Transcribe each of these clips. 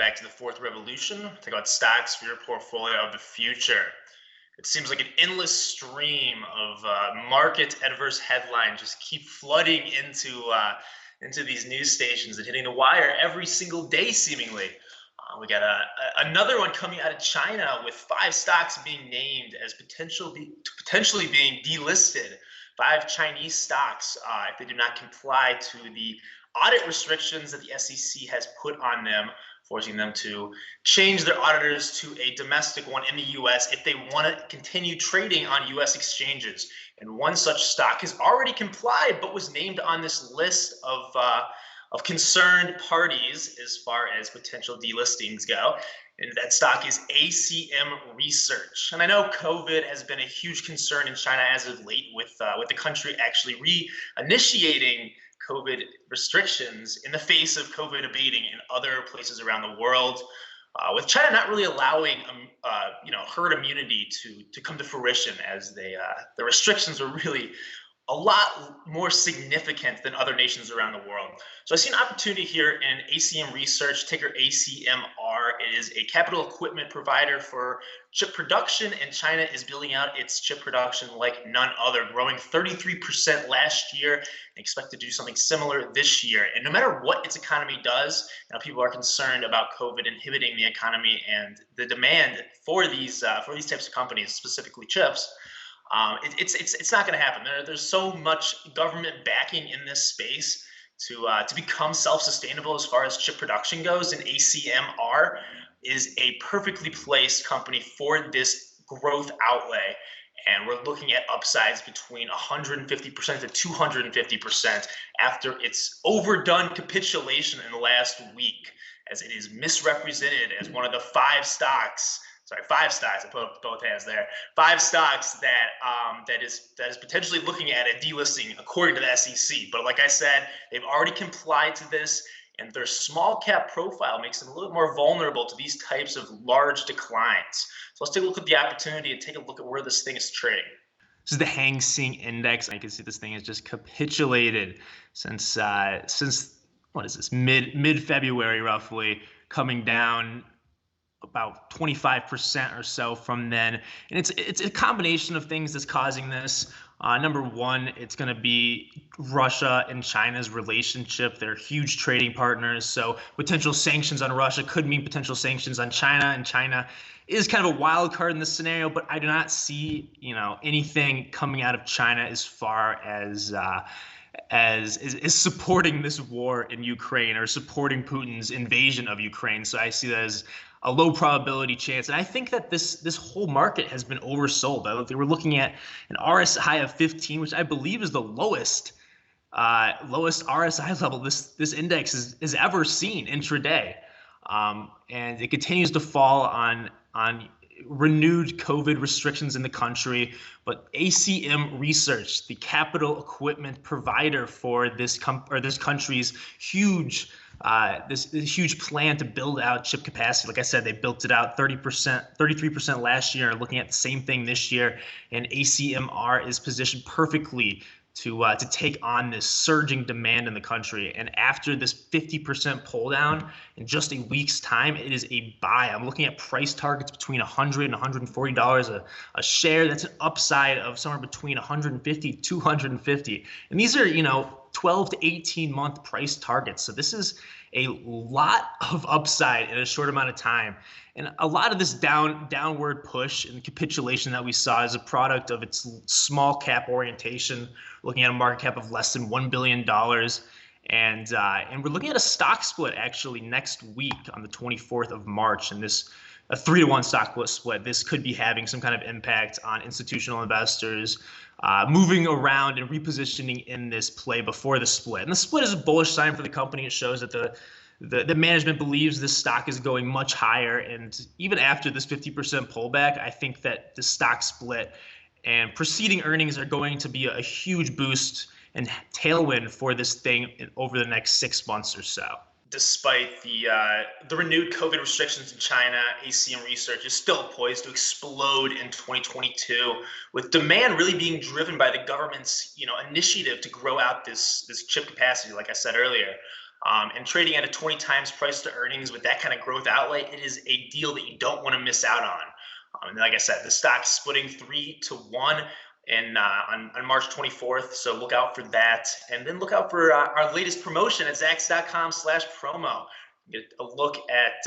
back to the fourth revolution. Talk about stocks for your portfolio of the future. It seems like an endless stream of market adverse headlines just keep flooding into these news stations and hitting the wire every single day, seemingly. We got another one coming out of China with 5 stocks being named as potentially being delisted. 5 Chinese stocks, if they do not comply to the audit restrictions that the SEC has put on them, forcing them to change their auditors to a domestic one in the US if they want to continue trading on US exchanges. And one such stock has already complied, but was named on this list of concerned parties as far as potential delistings go. And that stock is ACM Research. And I know COVID has been a huge concern in China as of late, with the country actually reinitiating COVID restrictions in the face of COVID abating in other places around the world, with China not really allowing herd immunity to come to fruition, as the restrictions were really a lot more significant than other nations around the world. So I see an opportunity here in ACM Research, ticker ACMR. It is a capital equipment provider for chip production, and China is building out its chip production like none other, growing 33% last year and expect to do something similar this year. And no matter what its economy does, people are concerned about COVID inhibiting the economy and the demand for these types of companies, specifically chips. It's not going to happen. There's so much government backing in this space to become self-sustainable as far as chip production goes, and ACMR is a perfectly placed company for this growth outlay. And we're looking at upsides between 150% to 250% after its overdone capitulation in the last week, as it is misrepresented as one of the 5 stocks. Sorry, 5 stocks. I put both hands there. 5 stocks that is potentially looking at a delisting according to the SEC. But like I said, they've already complied to this, and their small cap profile makes them a little more vulnerable to these types of large declines. So let's take a look at the opportunity and take a look at where this thing is trading. This is the Hang Seng Index. You can see this thing has just capitulated since what is this, mid-February roughly, coming down about 25% or so from then. And it's a combination of things that's causing this. Number one, it's going to be Russia and China's relationship. They're huge trading partners. So potential sanctions on Russia could mean potential sanctions on China, and China is kind of a wild card in this scenario, but I do not see, anything coming out of China as far as is supporting this war in Ukraine or supporting Putin's invasion of Ukraine. So I see that as a low probability chance. And I think that this whole market has been oversold. They were looking at an RSI of 15, which I believe is the lowest RSI level this index is ever seen intraday. And it continues to fall on renewed COVID restrictions in the country. But ACM Research, the capital equipment provider for this country's huge this huge plan to build out chip capacity. Like I said, they built it out 33% last year, looking at the same thing this year. And ACMR is positioned perfectly to take on this surging demand in the country. And after this 50% pull down in just a week's time, it is a buy. I'm looking at price targets between $100 and $140 a share. That's an upside of somewhere between 150 to 250. And these are, 12 to 18 month price targets. So this is a lot of upside in a short amount of time. And a lot of this downward push and capitulation that we saw is a product of its small cap orientation, looking at a market cap of less than $1 billion. And we're looking at a stock split actually next week on the 24th of March. And a 3-to-1 stock split, this could be having some kind of impact on institutional investors moving around and repositioning in this play before the split. And the split is a bullish sign for the company. It shows that the management believes this stock is going much higher. And even after this 50% pullback, I think that the stock split and preceding earnings are going to be a huge boost and tailwind for this thing over the next 6 months or so. Despite the renewed COVID restrictions in China, ACM Research is still poised to explode in 2022, with demand really being driven by the government's initiative to grow out this chip capacity, like I said earlier. And trading at a 20 times price to earnings with that kind of growth outlay, it is a deal that you don't want to miss out on. And like I said, the stock's splitting 3-1 and on March 24th. So look out for that. And then look out for our latest promotion at Zacks.com/promo. Get a look at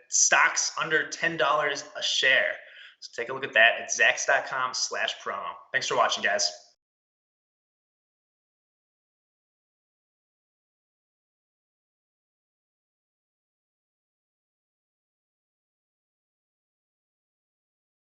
stocks under $10 a share. So take a look at that at Zacks.com/promo. Thanks for watching, guys.